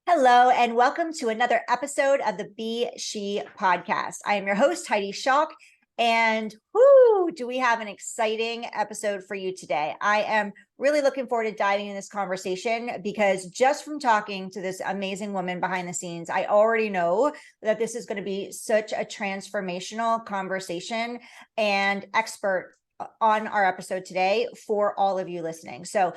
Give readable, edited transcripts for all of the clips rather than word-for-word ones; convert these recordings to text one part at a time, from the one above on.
Hello, and welcome to another episode of the She podcast. I am your host, Heidi Shock, and do we have an exciting episode for you today? I am really looking forward to diving in this conversation because just from talking to this amazing woman behind the scenes, I already know that this is going to be such a transformational conversation and expert on our episode today for all of you listening. So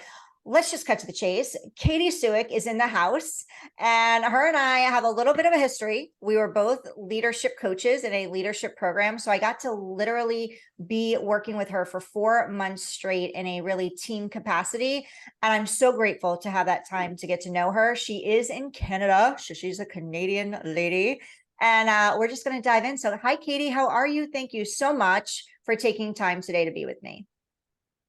let's just cut to the chase. Katy Suik is in the house, and her and I have a little bit of a history. We were both leadership coaches in a leadership program. So I got to literally be working with her for 4 months straight in a really team capacity. And I'm so grateful to have that time to get to know her. She is in Canada. So she's a Canadian lady. And we're just going to dive in. So hi, Katy. How are you? Thank you so much for taking time today to be with me.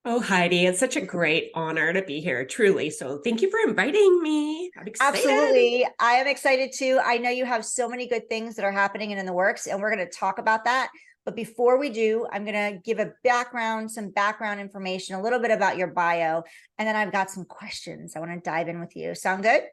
Oh, Heidi, it's such a great honor to be here, truly. So thank you for inviting me. I'm excited. Absolutely. I am excited too. I know you have so many good things that are happening and in the works, and we're going to talk about that. But before we do, I'm going to give some background information, a little bit about your bio, and then I've got some questions I want to dive in with you. Sound good?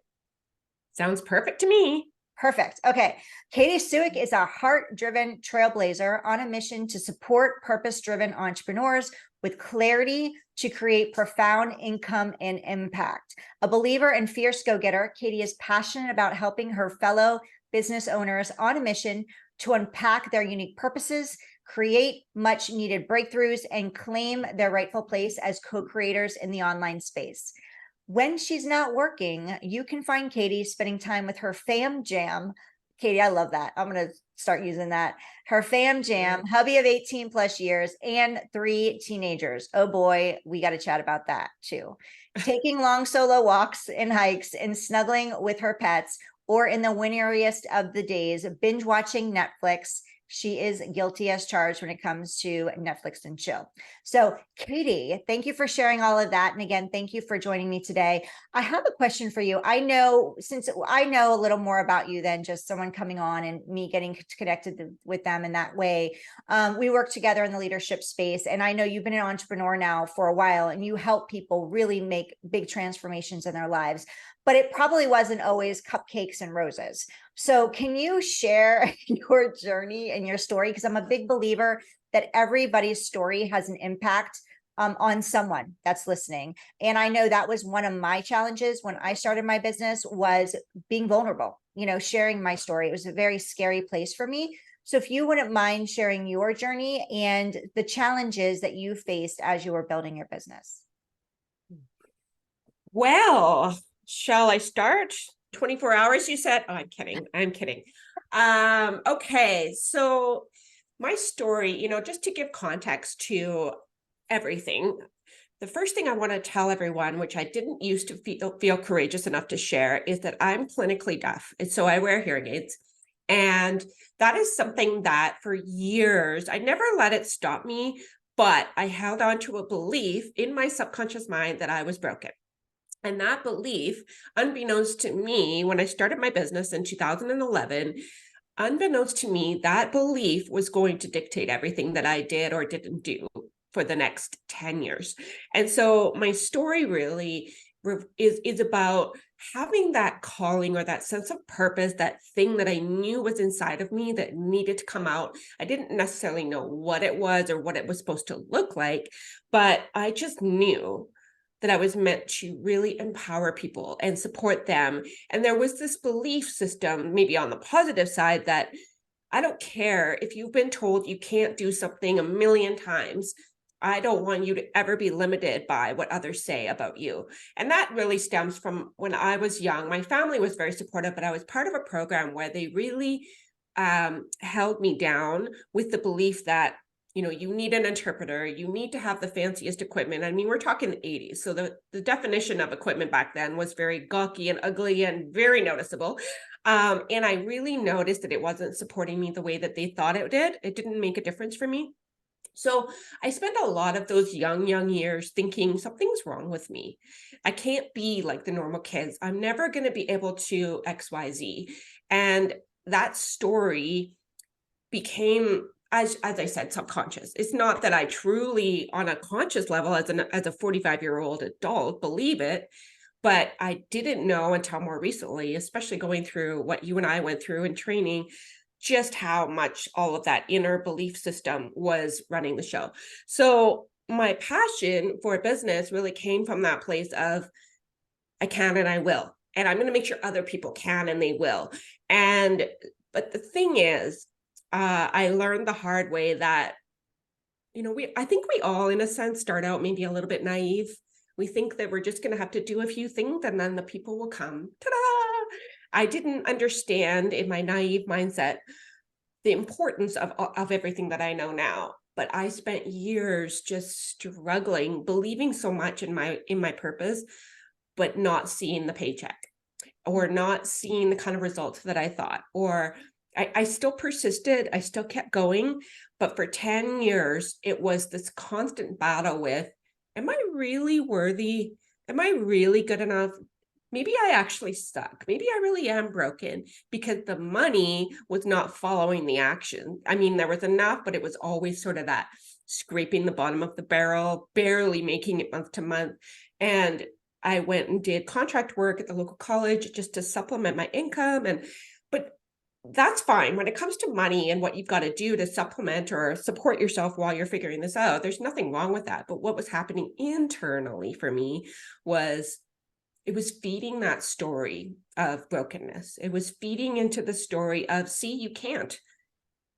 Sounds perfect to me. Perfect. Okay. Katy Suik is a heart-driven trailblazer on a mission to support purpose-driven entrepreneurs with clarity to create profound income and impact. A believer and fierce go-getter, Katy is passionate about helping her fellow business owners on a mission to unpack their unique purposes, create much-needed breakthroughs, and claim their rightful place as co-creators in the online space. When she's not working, you can find Katy spending time with her fam jam. Katy, I love that. I'm going to start using that. Her fam jam, hubby of 18 plus years, and 3 teenagers. Oh boy, we got to chat about that too. Taking long solo walks and hikes and snuggling with her pets, or in the winteriest of the days, binge watching Netflix. She is guilty as charged when it comes to Netflix and chill. So, Katy, thank you for sharing all of that. And again, thank you for joining me today. I have a question for you. Since I know a little more about you than just someone coming on and me getting connected with them in that way. We work together in the leadership space. And I know you've been an entrepreneur now for a while, and you help people really make big transformations in their lives. But it probably wasn't always cupcakes and roses. So can you share your journey and your story? Because I'm a big believer that everybody's story has an impact on someone that's listening. And I know that was one of my challenges when I started my business, was being vulnerable, sharing my story. It was a very scary place for me. So if you wouldn't mind sharing your journey and the challenges that you faced as you were building your business. Well, shall I start? 24 hours, you said? Oh, I'm kidding. Okay, so my story, just to give context to everything, the first thing I want to tell everyone, which I didn't used to feel courageous enough to share, is that I'm clinically deaf. And so I wear hearing aids. And that is something that for years, I never let it stop me, but I held on to a belief in my subconscious mind that I was broken. And that belief, unbeknownst to me, when I started my business in 2011, unbeknownst to me, that belief was going to dictate everything that I did or didn't do for the next 10 years. And so my story really is about having that calling or that sense of purpose, that thing that I knew was inside of me that needed to come out. I didn't necessarily know what it was or what it was supposed to look like, but I just knew that I was meant to really empower people and support them. And there was this belief system, maybe on the positive side, that I don't care if you've been told you can't do something a million times. I don't want you to ever be limited by what others say about you. And that really stems from when I was young. My family was very supportive, but I was part of a program where they really held me down with the belief that you need an interpreter, you need to have the fanciest equipment. I mean, we're talking the 80s. So the definition of equipment back then was very gawky and ugly and very noticeable. And I really noticed that it wasn't supporting me the way that they thought it did. It didn't make a difference for me. So I spent a lot of those young years thinking something's wrong with me. I can't be like the normal kids. I'm never going to be able to XYZ. And that story became, as I said, subconscious. It's not that I truly, on a conscious level, as a 45-year-old adult, believe it, But I didn't know until more recently, especially going through what you and I went through in training, just how much all of that inner belief system was running the show. So my passion for business really came from that place of I can and I will. And I'm going to make sure other people can and they will. And, but the thing is, I learned the hard way that, I think we all, in a sense, start out maybe a little bit naive. We think that we're just going to have to do a few things and then the people will come. Ta-da! I didn't understand in my naive mindset the importance of everything that I know now. But I spent years just struggling, believing so much in my purpose, but not seeing the paycheck or not seeing the kind of results that I thought, or I still persisted. I still kept going. But for 10 years, it was this constant battle with, am I really worthy? Am I really good enough? Maybe I actually suck. Maybe I really am broken, because the money was not following the action. I mean, there was enough, but it was always sort of that scraping the bottom of the barrel, barely making it month to month. And I went and did contract work at the local college just to supplement my income. But that's fine. When it comes to money and what you've got to do to supplement or support yourself while you're figuring this out, there's nothing wrong with that. But what was happening internally for me was it was feeding that story of brokenness. It was feeding into the story of, see, you can't.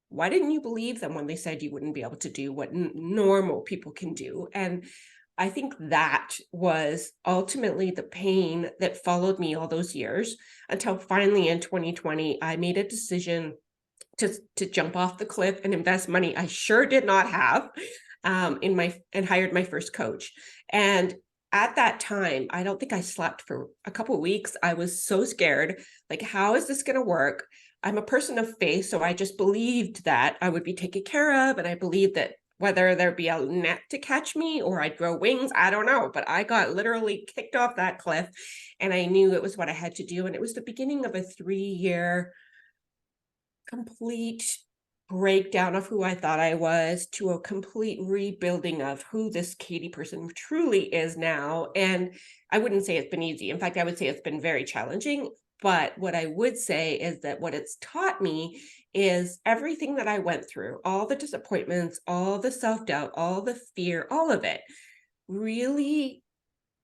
Why didn't you believe them when they said you wouldn't be able to do what normal people can do? And I think that was ultimately the pain that followed me all those years, until finally in 2020, I made a decision to jump off the cliff and invest money I sure did not have, and hired my first coach. And at that time, I don't think I slept for a couple of weeks. I was so scared. Like, how is this going to work? I'm a person of faith, so I just believed that I would be taken care of. And I believed that whether there'd be a net to catch me or I'd grow wings, I don't know. But I got literally kicked off that cliff, and I knew it was what I had to do. And it was the beginning of a 3-year complete breakdown of who I thought I was, to a complete rebuilding of who this Katy person truly is now. And I wouldn't say it's been easy. In fact, I would say it's been very challenging. But what I would say is that what it's taught me is everything that I went through, all the disappointments, all the self-doubt, all the fear, all of it really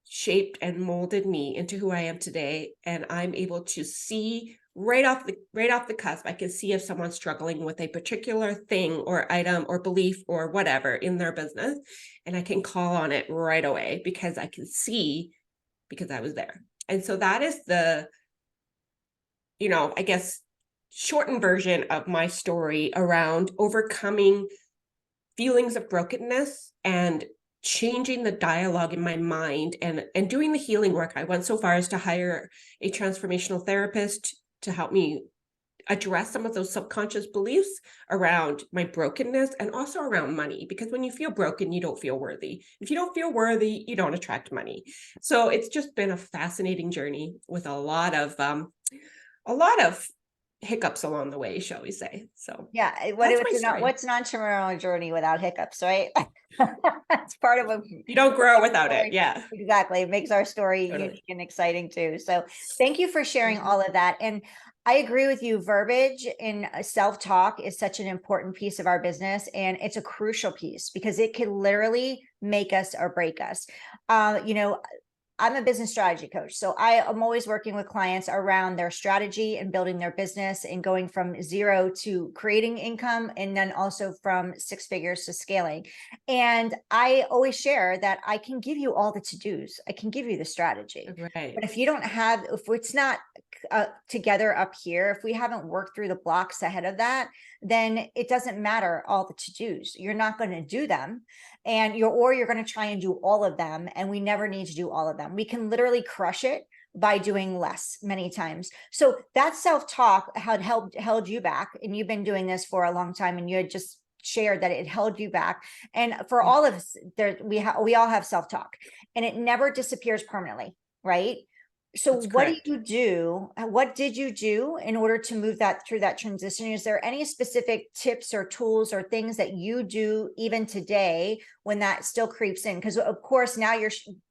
shaped and molded me into who I am today. And I'm able to see right off the cusp. I can see if someone's struggling with a particular thing or item or belief or whatever in their business, and I can call on it right away because I can see, because I was there. And so that is the, I guess, shortened version of my story around overcoming feelings of brokenness and changing the dialogue in my mind and doing the healing work. I went so far as to hire a transformational therapist to help me address some of those subconscious beliefs around my brokenness and also around money. Because when you feel broken, you don't feel worthy. If you don't feel worthy, you don't attract money. So it's just been a fascinating journey with a lot of hiccups along the way, shall we say. So Yeah, that's my story. what's an entrepreneurial journey without hiccups, right? It's part of a You don't grow without story. it. Yeah. Exactly. It makes our story Totally. unique and exciting too. So thank you for sharing all of that. And I agree with you. Verbiage in self-talk is such an important piece of our business. And it's a crucial piece because it can literally make us or break us. I'm a business strategy coach. So I am always working with clients around their strategy and building their business and going from zero to creating income, and then also from 6 figures to scaling. And I always share that I can give you all the to-dos. I can give you the strategy. Right. But if it's not together up here, if we haven't worked through the blocks ahead of that, then it doesn't matter all the to-dos. You're not going to do them. And you're going to try and do all of them. And we never need to do all of them. We can literally crush it by doing less many times. So that self-talk had held you back. And you've been doing this for a long time. And you had just shared that it held you back. And for all of us, we all have self-talk, and it never disappears permanently, right? So That's what do correct. you do? What did you do in order to move that through that transition? Is there any specific tips or tools or things that you do even today when that still creeps in? Because of course now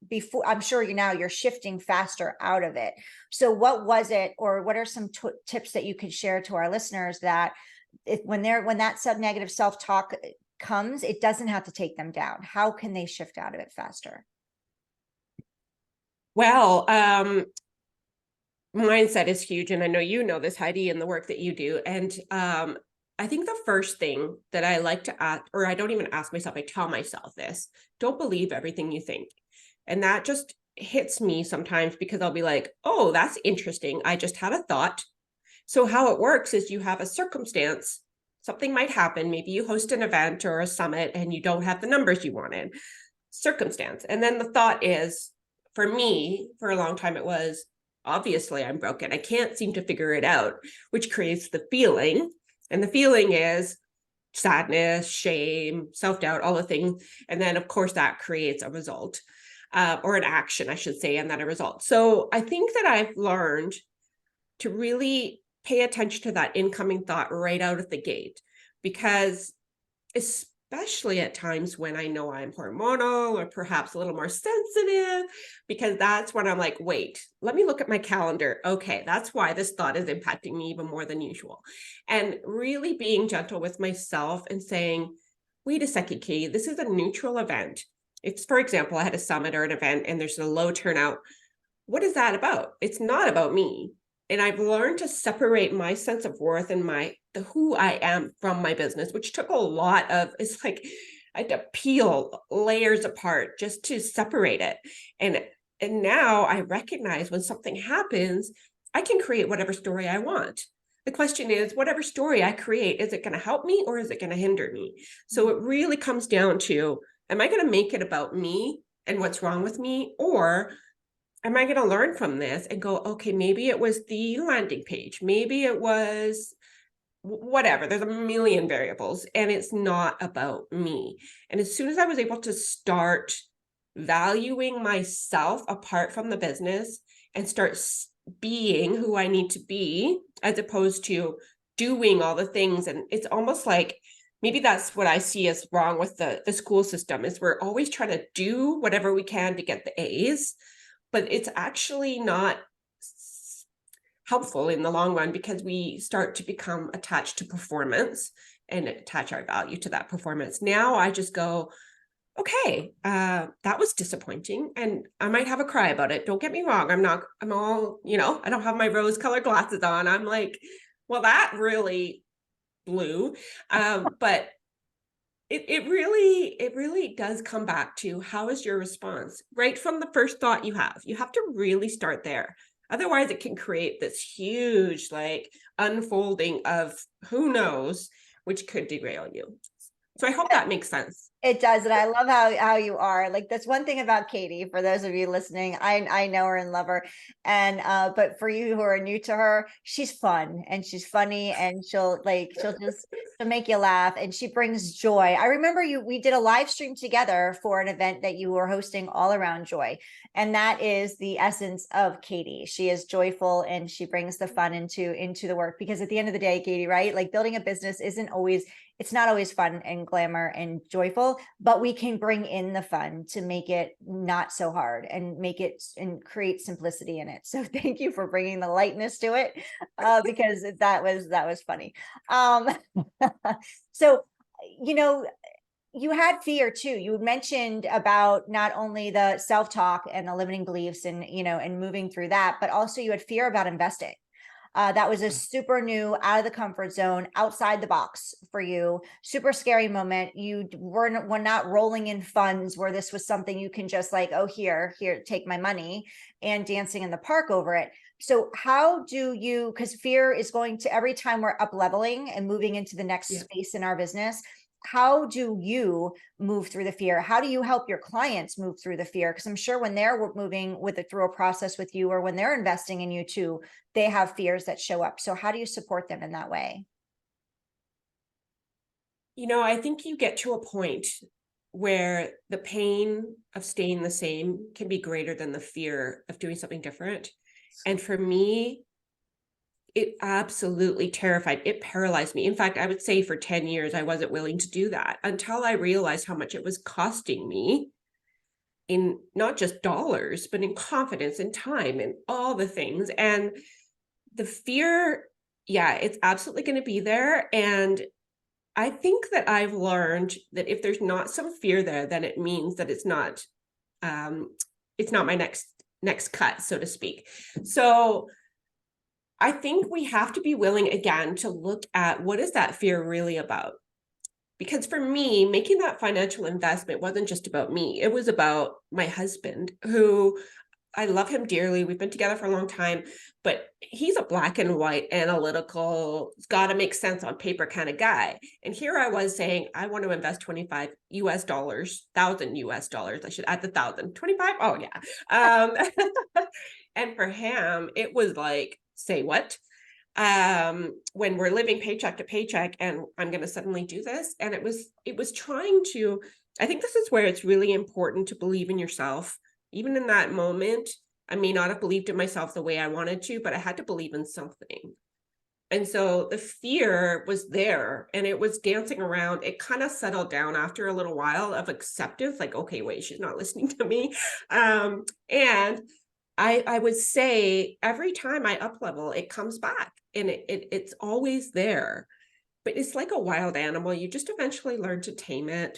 before, I'm sure you're shifting faster out of it. So what was it, or what are some tips that you could share to our listeners that when that negative self-talk comes, it doesn't have to take them down? How can they shift out of it faster? Well, mindset is huge. And I know you know this, Heidi, in the work that you do. And I think the first thing that I like to ask, or I don't even ask myself, I tell myself this: don't believe everything you think. And that just hits me sometimes because I'll be like, oh, that's interesting. I just had a thought. So, how it works is you have a circumstance, something might happen. Maybe you host an event or a summit and you don't have the numbers you wanted, circumstance. And then the thought is, for me, for a long time, it was, obviously I'm broken. I can't seem to figure it out, which creates the feeling. And the feeling is sadness, shame, self-doubt, all the things. And then, of course, that creates a result, or an action, I should say, and then a result. So I think that I've learned to really pay attention to that incoming thought right out of the gate, because especially at times when I know I'm hormonal or perhaps a little more sensitive, because that's when I'm like, wait, let me look at my calendar. Okay, that's why this thought is impacting me even more than usual. And really being gentle with myself and saying, wait a second, Katie, this is a neutral event. If, for example, I had a summit or an event and there's a low turnout, what is that about? It's not about me. And I've learned to separate my sense of worth and the who I am from my business, which took a lot of, it's like I had to peel layers apart just to separate it. And and now I recognize when something happens, I can create whatever story I want. The question is, whatever story I create, is it going to help me or is it going to hinder me? So it really comes down to, am I going to make it about me and what's wrong with me, or am I going to learn from this and go, okay, maybe it was the landing page, maybe it was whatever. There's a million variables and it's not about me. And as soon as I was able to start valuing myself apart from the business and start being who I need to be, as opposed to doing all the things, and it's almost like, maybe that's what I see as wrong with the school system, is we're always trying to do whatever we can to get the A's, but it's actually not helpful in the long run, because we start to become attached to performance and attach our value to that performance. Now I just go, okay, that was disappointing and I might have a cry about it. Don't get me wrong. I'm all, I don't have my rose colored glasses on. I'm like, well, that really blew. But it really does come back to, how is your response right from the first thought you have. You have to really start there. Otherwise it can create this huge like unfolding of who knows, which could derail you. So I hope that makes sense. It does, and I love how you are. Like, that's one thing about Katy. For those of you listening, I know her and love her, and but for you who are new to her, she's fun and she's funny, and she'll make you laugh, and she brings joy. I remember we did a live stream together for an event that you were hosting all around joy, and that is the essence of Katy. She is joyful and she brings the fun into the work, because at the end of the day, Katy, right? Like, building a business it's not always fun and glamour and joyful, but we can bring in the fun to make it not so hard and make it and create simplicity in it. So thank you for bringing the lightness to it, because that was funny. Um, so, you know, you had fear too. You mentioned about not only the self-talk and the limiting beliefs and moving through that, but also you had fear about investing. That was a super new, out of the comfort zone, outside the box for you. Super scary moment. You were not rolling in funds where this was something you can just like, oh, here, take my money, and dancing in the park over it. So how do you, because fear is going to, every time we're up leveling and moving into the next Yeah. space in our business, how do you move through the fear? How do you help your clients move through the fear? Because I'm sure when they're moving with it through a process with you, or when they're investing in you too, they have fears that show up. So how do you support them in that way? I think you get to a point where the pain of staying the same can be greater than the fear of doing something different. And for me, it absolutely terrified, it paralyzed me. In fact, I would say for 10 years, I wasn't willing to do that until I realized how much it was costing me in not just dollars, but in confidence and time and all the things. And the fear, yeah, it's absolutely going to be there. And I think that I've learned that if there's not some fear there, then it means that it's not my next cut, so to speak. So I think we have to be willing again to look at what is that fear really about? Because for me, making that financial investment wasn't just about me. It was about my husband, who I love him dearly. We've been together for a long time, but he's a black and white, analytical, it's got to make sense on paper kind of guy. And here I was saying, I want to invest 25 US dollars, thousand US dollars. I should add the thousand, 25. Oh, yeah. And for him, it was like, say what? When we're living paycheck to paycheck and I'm going to suddenly do this. And it was trying to, I think this is where it's really important to believe in yourself. Even in that moment, I may not have believed in myself the way I wanted to, but I had to believe in something. And so the fear was there and it was dancing around. It kind of settled down after a little while of acceptance, like, okay, wait, she's not listening to me. And I would say every time I up level, it comes back and it's always there. But it's like a wild animal. You just eventually learn to tame it.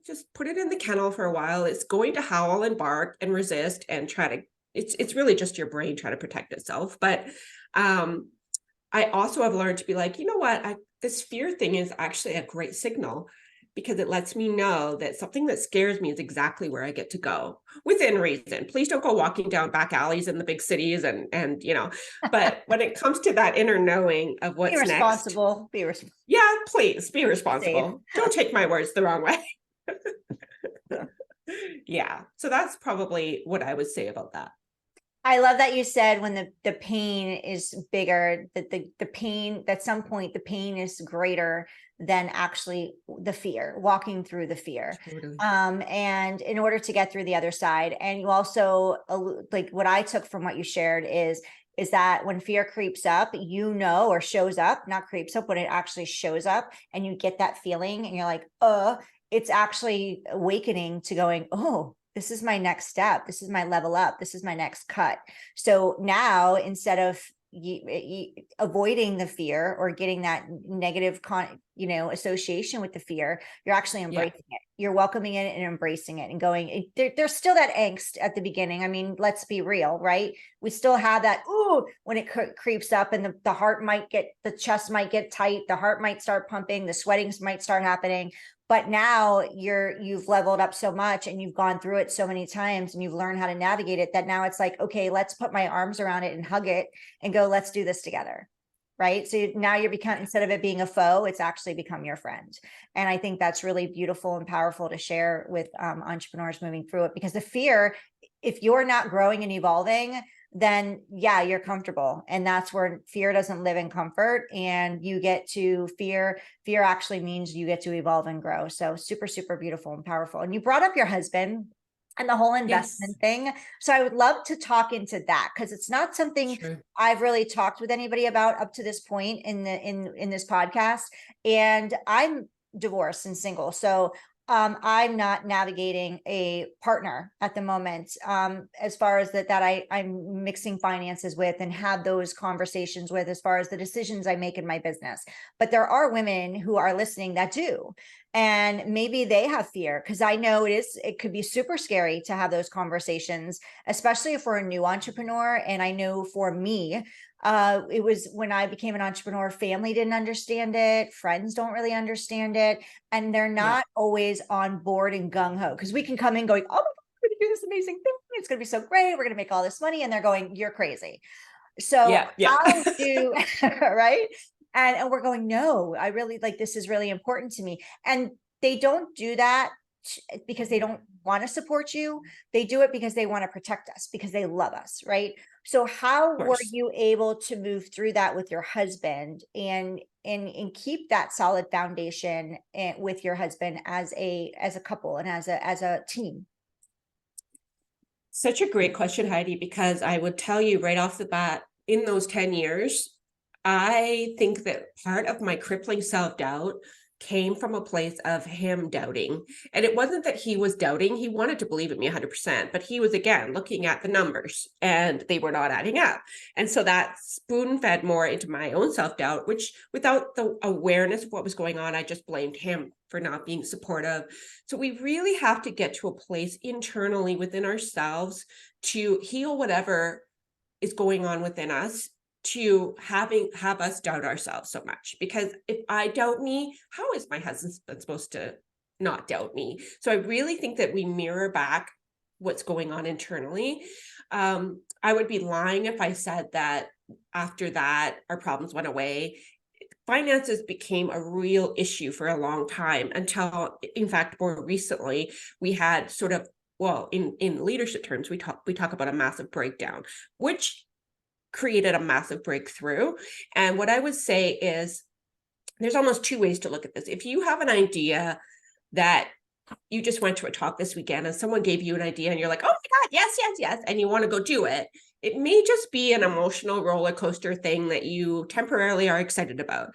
Just put it in the kennel for a while. It's going to howl and bark and resist and try to, it's really just your brain trying to protect itself. But I also have learned to be like, you know what, this fear thing is actually a great signal, because it lets me know that something that scares me is exactly where I get to go within reason. Please don't go walking down back alleys in the big cities and but when it comes to that inner knowing of Be what's next, responsible. Be responsible. yeah, please be Safe. responsible. Don't take my words the wrong way. Yeah. So that's probably what I would say about that. I love that you said when the pain is bigger, that the pain, at some point, the pain is greater than actually the fear, walking through the fear. Totally. And in order to get through the other side. And you also, like what I took from what you shared is that when fear creeps up, or shows up, not creeps up, when it actually shows up and you get that feeling and you're like, it's actually awakening to going, oh, this is my next step. This is my level up. This is my next cut. So now, instead of avoiding the fear or getting that negative association with the fear, you're actually embracing it. You're welcoming it and embracing it and going, there's still that angst at the beginning. I mean, let's be real, right? We still have that, when it creeps up and the heart the chest might get tight. The heart might start pumping. The sweatings might start happening. But now you've leveled up so much and you've gone through it so many times and you've learned how to navigate it, that now it's like, okay, let's put my arms around it and hug it and go, let's do this together. Right. So now instead of it being a foe, it's actually become your friend. And I think that's really beautiful and powerful to share with entrepreneurs moving through it, because the fear, if you're not growing and evolving, then you're comfortable. And that's where fear doesn't live in comfort, and you get to fear actually means you get to evolve and grow. So super, super beautiful and powerful. And you brought up your husband and the whole investment thing. So I would love to talk into that, because it's not something I've really talked with anybody about up to this point in this podcast. And I'm divorced and single. So I'm not navigating a partner at the moment, as far as I'm mixing finances with and have those conversations with, as far as the decisions I make in my business. But there are women who are listening that do. And maybe they have fear, because I know it could be super scary to have those conversations, especially if we're a new entrepreneur. And I know for me, it was when I became an entrepreneur, family didn't understand it. Friends don't really understand it. And they're not always on board and gung ho, because we can come in going, oh my God, we're going to do this amazing thing. It's going to be so great. We're going to make all this money. And they're going, you're crazy. So how do, right? And we're going, no, I really this is really important to me. And they don't do that because they don't want to support you. They do it because they want to protect us, because they love us. Right. So how were you able to move through that with your husband and keep that solid foundation with your husband as a couple and as a team? Such a great question, Heidi, because I would tell you right off the bat, in those 10 years, I think that part of my crippling self-doubt came from a place of him doubting. And it wasn't that he was doubting, he wanted to believe in me 100%, but he was, again, looking at the numbers and they were not adding up. And so that spoon fed more into my own self-doubt, which without the awareness of what was going on, I just blamed him for not being supportive. So we really have to get to a place internally within ourselves to heal whatever is going on within us, to have us doubt ourselves so much. Because if I doubt me, how is my husband supposed to not doubt me? So I really think that we mirror back what's going on internally. I would be lying if I said that after that our problems went away. Finances became a real issue for a long time, until, in fact, more recently, we had sort of, well, in leadership terms, we talk about a massive breakdown, which created a massive breakthrough. And what I would say is there's almost two ways to look at this. If you have an idea that you just went to a talk this weekend and someone gave you an idea and you're like, oh my God, yes, yes, yes, and you want to go do it, it may just be an emotional roller coaster thing that you temporarily are excited about.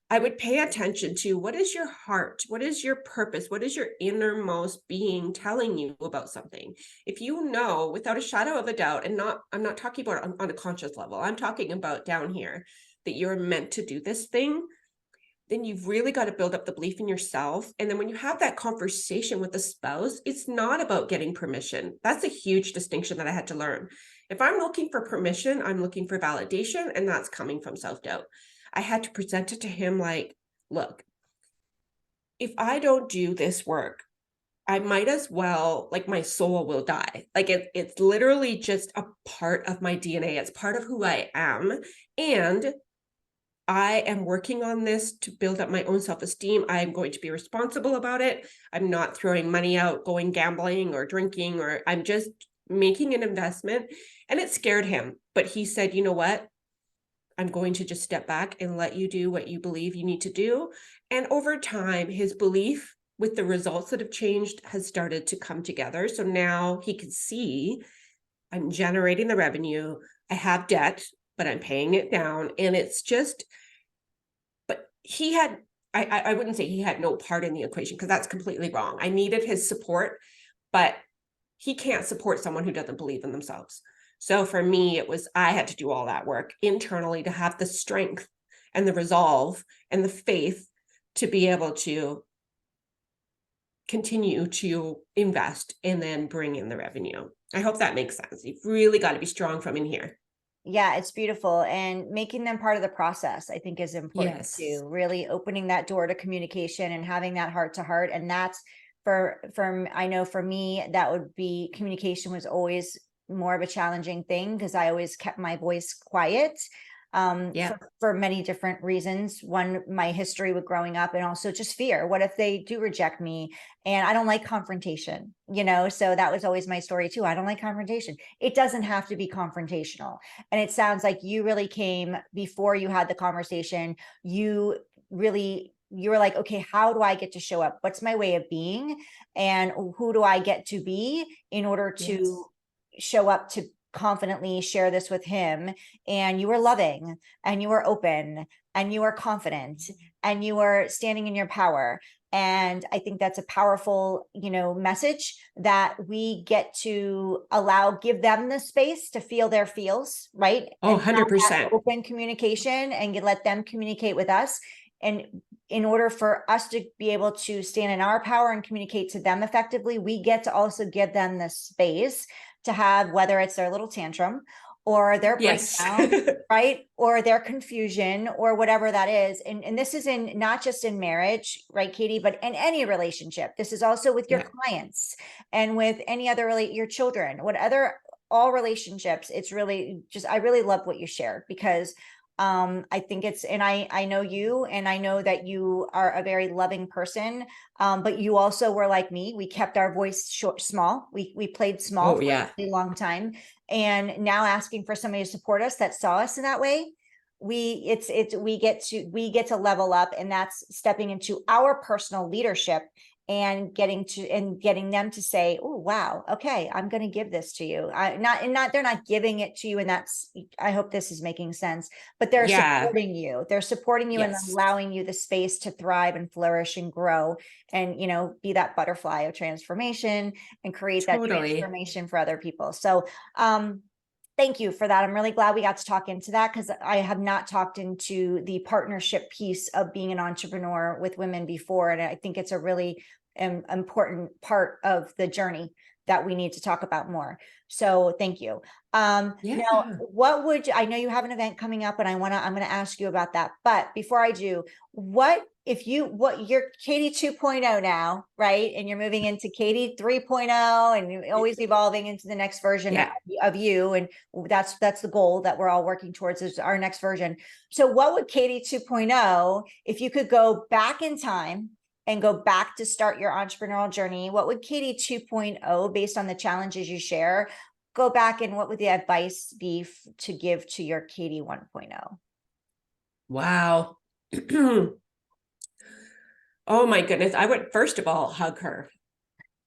I would pay attention to, what is your heart? What is your purpose? What is your innermost being telling you about something? If you know without a shadow of a doubt, and I'm not talking about on a conscious level, I'm talking about down here, that you're meant to do this thing, then you've really got to build up the belief in yourself. And then when you have that conversation with the spouse, it's not about getting permission. That's a huge distinction that I had to learn. If I'm looking for permission, I'm looking for validation, and that's coming from self-doubt. I had to present it to him like, look, if I don't do this work, I might as well, like, my soul will die. Like, it's literally just a part of my DNA. It's part of who I am. And I am working on this to build up my own self-esteem. I'm going to be responsible about it. I'm not throwing money out, going gambling or drinking, or I'm just making an investment. And it scared him. But he said, you know what? I'm going to just step back and let you do what you believe you need to do. And over time, his belief with the results that have changed has started to come together. So now he can see I'm generating the revenue. I have debt, but I'm paying it down. And it's just, but he had, I wouldn't say he had no part in the equation, because that's completely wrong. I needed his support, but he can't support someone who doesn't believe in themselves. So for me, it was, I had to do all that work internally to have the strength and the resolve and the faith to be able to continue to invest and then bring in the revenue. I hope that makes sense. You've really got to be strong from in here. Yeah, it's beautiful. And making them part of the process, I think, is important Yes. too. Really opening that door to communication and having that heart to heart. And that's from I know for me, that would be, communication was always more of a challenging thing, because I always kept my voice quiet, Yeah. for many different reasons. One, my history with growing up, and also just fear. What if they do reject me? And I don't like confrontation, so that was always my story too. I don't like confrontation. It doesn't have to be confrontational. And it sounds like you really came before you had the conversation. You were like, okay, how do I get to show up? What's my way of being? And who do I get to be in order to show up to confidently share this with him? And you were loving, and you were open, and you were confident, and you were standing in your power. And I think that's a powerful, message that we get to give them the space to feel their feels, right? Oh, And have that 100%. open communication, and let them communicate with us. And in order for us to be able to stand in our power and communicate to them effectively, we get to also give them the space to have, whether it's their little tantrum or their Yes. breakdown, right? Or their confusion, or whatever that is. And this is in, not just in marriage, right, Katy, but in any relationship. This is also with your clients and with any other, your children, all relationships. It's really just, I really love what you shared, because I think it's, and I know you, and I know that you are a very loving person. But you also were like me. We kept our voice small. We played small Oh, for yeah. a long time. And now asking for somebody to support us that saw us in that way, we get to level up. And that's stepping into our personal leadership and getting them to say, oh, wow, okay, I'm going to give this to you. They're not giving it to you. And I hope this is making sense, but they're Yeah. supporting you. They're supporting you and Yes. allowing you the space to thrive and flourish and grow and, be that butterfly of transformation and create that Totally. transformation for other people. So, thank you for that. I'm really glad we got to talk into that, because I have not talked into the partnership piece of being an entrepreneur with women before. And I think it's a really important part of the journey that we need to talk about more. So thank you. Now, Yeah. I know you have an event coming up and I'm going to ask you about that. But before I do, you're Katy 2.0 now, right? And you're moving into Katy 3.0 and you're always evolving into the next version Yeah. of you. And that's the goal that we're all working towards, is our next version. So what would Katy 2.0, if you could go back in time and go back to start your entrepreneurial journey, what would Katy 2.0, based on the challenges you share, go back and what would the advice be to give to your Katy 1.0? Wow. Oh my goodness. I would first of all hug her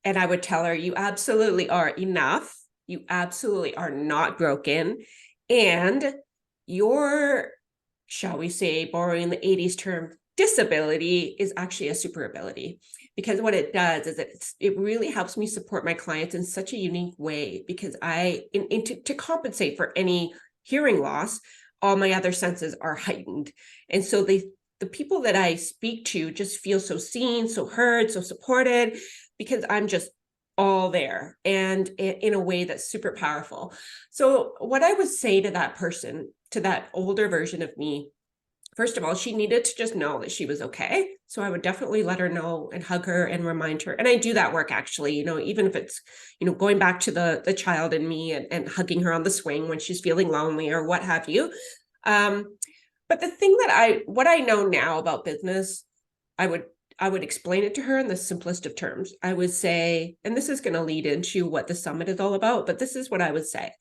and I would tell her, you absolutely are enough. You absolutely are not broken. And your, shall we say, borrowing the 80s term, disability is actually a super ability. Because what it does is it really helps me support my clients in such a unique way, because to compensate for any hearing loss, all my other senses are heightened. And so the people that I speak to just feel so seen, so heard, so supported, because I'm just all there and in a way that's super powerful. So what I would say to that person, to that older version of me, first of all, she needed to just know that she was okay. So I would definitely let her know and hug her and remind her. And I do that work actually, even if it's, going back to the child in me and hugging her on the swing when she's feeling lonely or what have you. But the thing what I know now about business, I would explain it to her in the simplest of terms. I would say, and this is going to lead into what the summit is all about, but this is what I would say.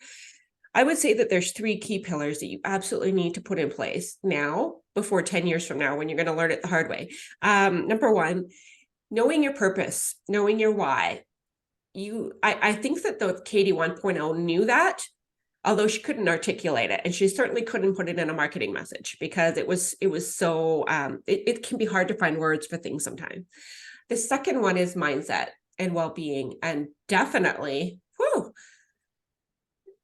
I would say that there's 3 key pillars that you absolutely need to put in place now before 10 years from now, when you're going to learn it the hard way. Number 1, knowing your purpose, knowing your why. I think that the Katy 1.0 knew that, although she couldn't articulate it, and she certainly couldn't put it in a marketing message, because it was so it can be hard to find words for things sometimes. The second one is mindset and well-being, and definitely,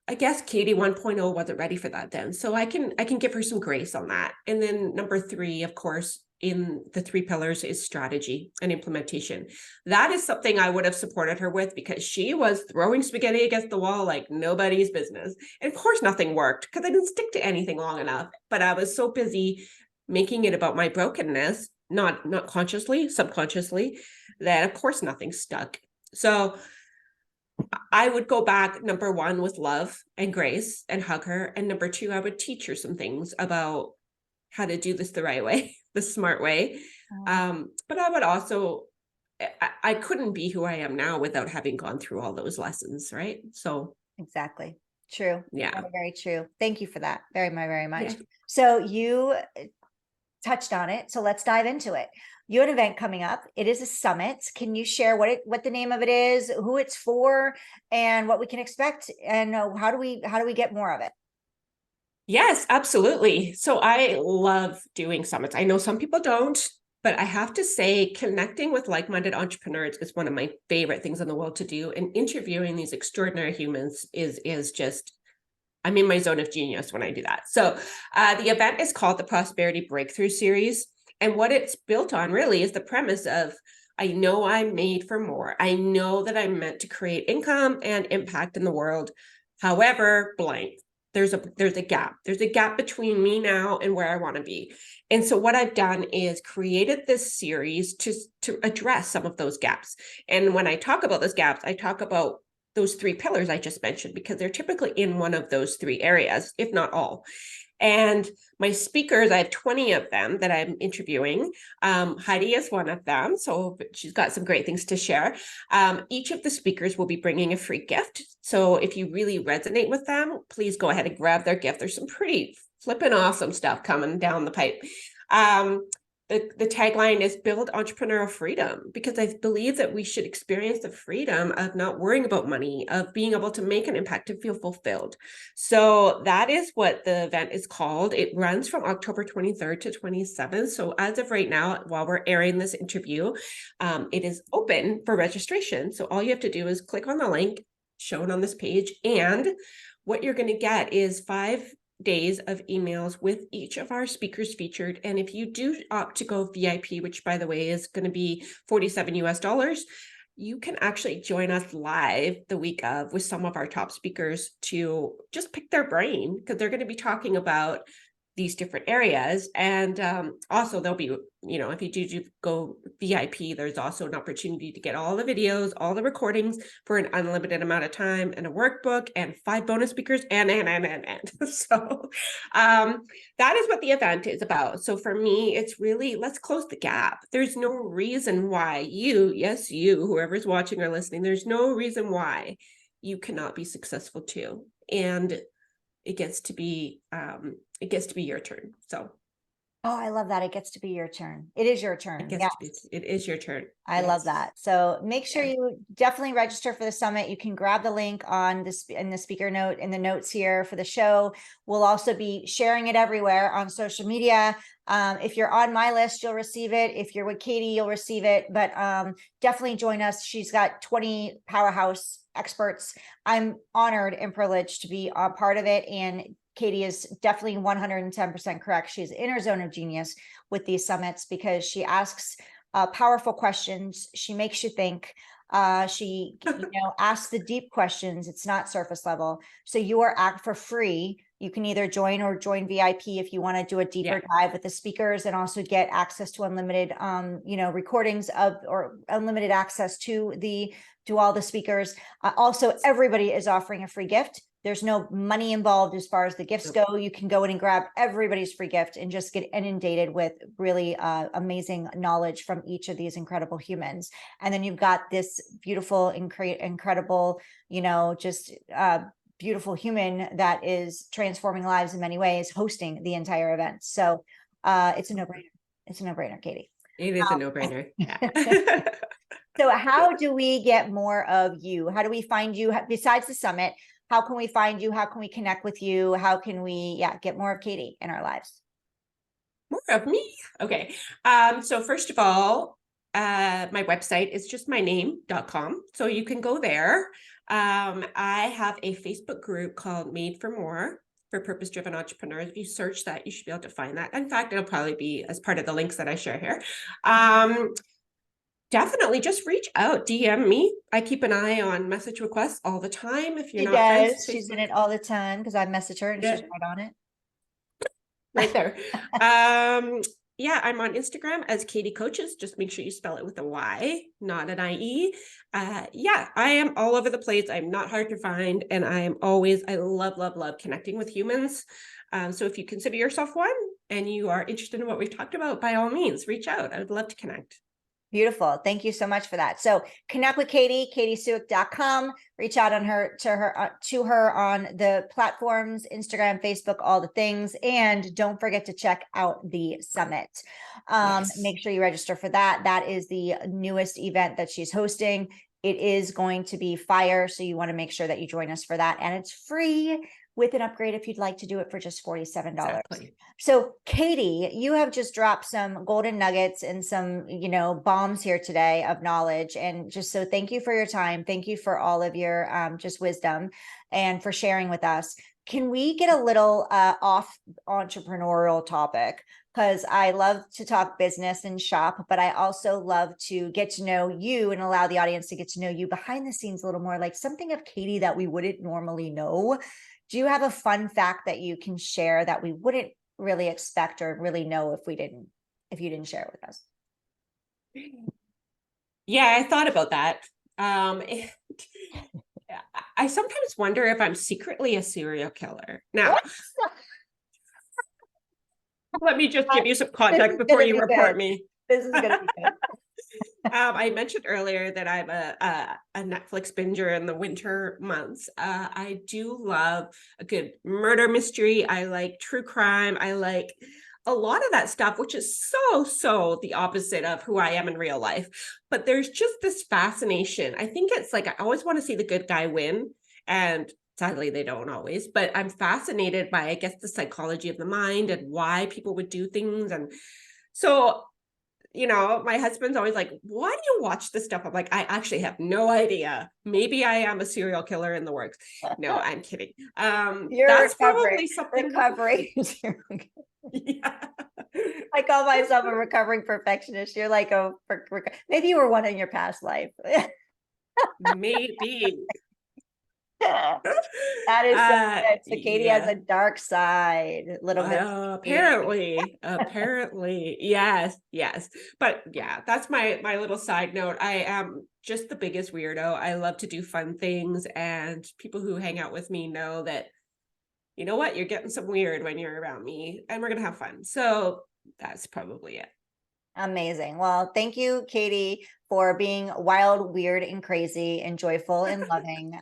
I guess Katy 1.0 wasn't ready for that then. So I can give her some grace on that. And then number 3, of course, in the 3 pillars is strategy and implementation. That is something I would have supported her with, because she was throwing spaghetti against the wall like nobody's business. And of course, nothing worked because I didn't stick to anything long enough. But I was so busy making it about my brokenness, not consciously, subconsciously, that of course nothing stuck. So I would go back, number 1, with love and grace and hug her. And number 2, I would teach her some things about how to do this the right way, the smart way. But I would also, I couldn't be who I am now without having gone through all those lessons, right? So Exactly. True. yeah. Very, very true. Thank you for that very, very much. Yeah. So you touched on it. So let's dive into it. You have an event coming up. It is a summit. Can you share what the name of it is, who it's for, and what we can expect, and how do we get more of it? Yes, absolutely. So I love doing summits. I know some people don't, but I have to say, connecting with like-minded entrepreneurs is one of my favorite things in the world to do. And interviewing these extraordinary humans is just, I'm in my zone of genius when I do that. So the event is called the Prosperity Breakthrough Series. And what it's built on really is the premise of, I know I'm made for more. I know that I'm meant to create income and impact in the world. However, blank. There's a gap. There's a gap between me now and where I want to be. And so what I've done is created this series to address some of those gaps. And when I talk about those gaps, I talk about those 3 pillars I just mentioned, because they're typically in one of those 3 areas, if not all. And my speakers, I have 20 of them that I'm interviewing. Heidi is one of them, so she's got some great things to share. Each of the speakers will be bringing a free gift. So if you really resonate with them, please go ahead and grab their gift. There's some pretty flippin' awesome stuff coming down the pipe. the tagline is build entrepreneurial freedom, because I believe that we should experience the freedom of not worrying about money, of being able to make an impact and feel fulfilled. So that is what the event is called. It runs from October 23rd to 27th. So as of right now, while we're airing this interview, it is open for registration. So all you have to do is click on the link shown on this page, and what you're going to get is 5 days of emails with each of our speakers featured. And if you do opt to go VIP, which by the way is going to be $47 US, you can actually join us live the week of with some of our top speakers to just pick their brain, because they're going to be talking about these different areas. And also there'll be, if you do go VIP, there's also an opportunity to get all the videos, all the recordings for an unlimited amount of time, and a workbook, and 5 bonus speakers, and. So that is what the event is about. So for me, it's really, let's close the gap. There's no reason why you, whoever's watching or listening, there's no reason why you cannot be successful too. And it gets to be your turn. So Oh, I love that. It gets to be your turn. It is your turn. it is your turn. I love that. So make sure you definitely register for the summit. You can grab the link on this in the speaker note in the notes here for the show. We'll also be sharing it everywhere on social media. If you're on my list, you'll receive it. If you're with Katy, you'll receive it. But definitely join us. She's got 20 powerhouse experts. I'm honored and privileged to be a part of it. And Katy is definitely 110% correct. She's in her zone of genius with these summits because she asks powerful questions. She makes you think. She asks the deep questions. It's not surface level. So you are for free. You can either join or join VIP if you want to do a deeper dive with the speakers, and also get access to unlimited recordings of, or unlimited access to all the speakers. Also, everybody is offering a free gift. There's no money involved as far as the gifts go. You can go in and grab everybody's free gift and just get inundated with really amazing knowledge from each of these incredible humans. And then you've got this beautiful, incredible, beautiful human that is transforming lives in many ways, hosting the entire event. So it's a no-brainer. It's a no-brainer, Katy. It is a no-brainer. So how do we get more of you? How do we find you besides the summit? How can we find you? How can we connect with you? How can we, get more of Katy in our lives? More of me? Okay. So first of all, my website is just my name.com. So you can go there. I have a Facebook group called Made for More for purpose-driven entrepreneurs. If you search that, you should be able to find that. In fact, it'll probably be as part of the links that I share here. Definitely just reach out, DM me. I keep an eye on message requests all the time. If you're not friends, she's in it all the time because I message her and she's right on it. Right there. I'm on Instagram as Katy Coaches. Just make sure you spell it with a Y, not an IE. I am all over the place. I'm not hard to find, and I love connecting with humans. So if you consider yourself one and you are interested in what we've talked about, by all means, reach out. I would love to connect. Beautiful. Thank you so much for that. So connect with Katy, katysuik.com, reach out to her on the platforms, Instagram, Facebook, all the things. And don't forget to check out the summit. Make sure you register for that. That is the newest event that she's hosting. It is going to be fire. So you want to make sure that you join us for that. And it's free with an upgrade if you'd like to do it for just $47. Exactly. So Katy, you have just dropped some golden nuggets and some, bombs here today of knowledge. And just so thank you for your time. Thank you for all of your just wisdom and for sharing with us. Can we get a little off entrepreneurial topic? Because I love to talk business and shop, but I also love to get to know you and allow the audience to get to know you behind the scenes a little more, like something of Katy that we wouldn't normally know. Do you have a fun fact that you can share that we wouldn't really expect or really know if you didn't share it with us? Yeah, I thought about that. I sometimes wonder if I'm secretly a serial killer. Now, let me just give you some context before you report me. This is going to be good. I mentioned earlier that I'm a Netflix binger in the winter months. I do love a good murder mystery. I like true crime. I like a lot of that stuff, which is so the opposite of who I am in real life. But there's just this fascination. I think it's like, I always want to see the good guy win. And sadly, they don't always, but I'm fascinated by, I guess, the psychology of the mind and why people would do things. And so, my husband's always like, why do you watch this stuff? I'm like, I actually have no idea. Maybe I am a serial killer in the works. No, I'm kidding. You're That's recovering. probably something. Recovering. Yeah. I call myself a recovering perfectionist. You're like, maybe you were one in your past life. Maybe. That is so good. So Katy has Yeah. a dark side, a little bit. Apparently, yes. But yeah, that's my little side note. I am just the biggest weirdo. I love to do fun things, and people who hang out with me know that, you know what, you're getting some weird when you're around me, and we're gonna have fun. So that's probably it. Amazing. Well, thank you, Katy, for being wild, weird, and crazy, and joyful and loving,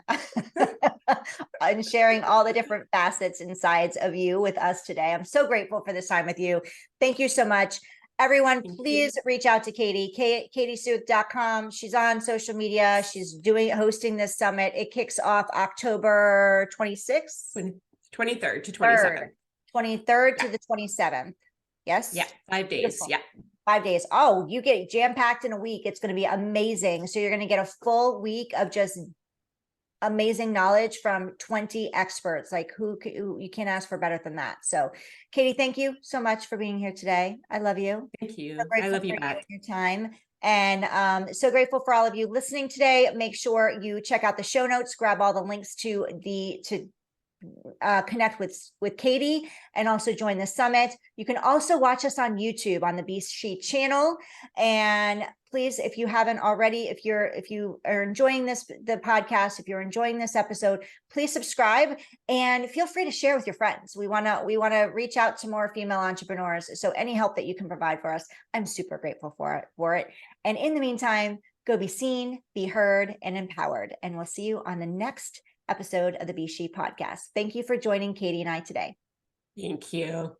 and sharing all the different facets and sides of you with us today. I'm so grateful for this time with you. Thank you so much. Everyone, please reach out to Katy, katysuik.com. She's on social media. She's hosting this summit. It kicks off October 26th. 23rd to 27th. 23rd to the 27th. Yes? Yeah, 5 days. Beautiful. Yeah. 5 days. Oh, you get jam-packed in a week. It's going to be amazing. So you're going to get a full week of just amazing knowledge from 20 experts. Like who you can't ask for better than that. So Katy, thank you so much for being here today. I love you. Thank you. So I love you back. For your time. And so grateful for all of you listening today. Make sure you check out the show notes, grab all the links to connect with Katy, and also join the summit. You can also watch us on YouTube on the S.H.E channel. And please, if you haven't already, if you are enjoying the podcast, if you're enjoying this episode, please subscribe and feel free to share with your friends. We want to reach out to more female entrepreneurs. So any help that you can provide for us, I'm super grateful for it. And in the meantime, go be seen, be heard, and empowered. And we'll see you on the next episode of the S.H.E podcast. Thank you for joining Katy and I today. Thank you.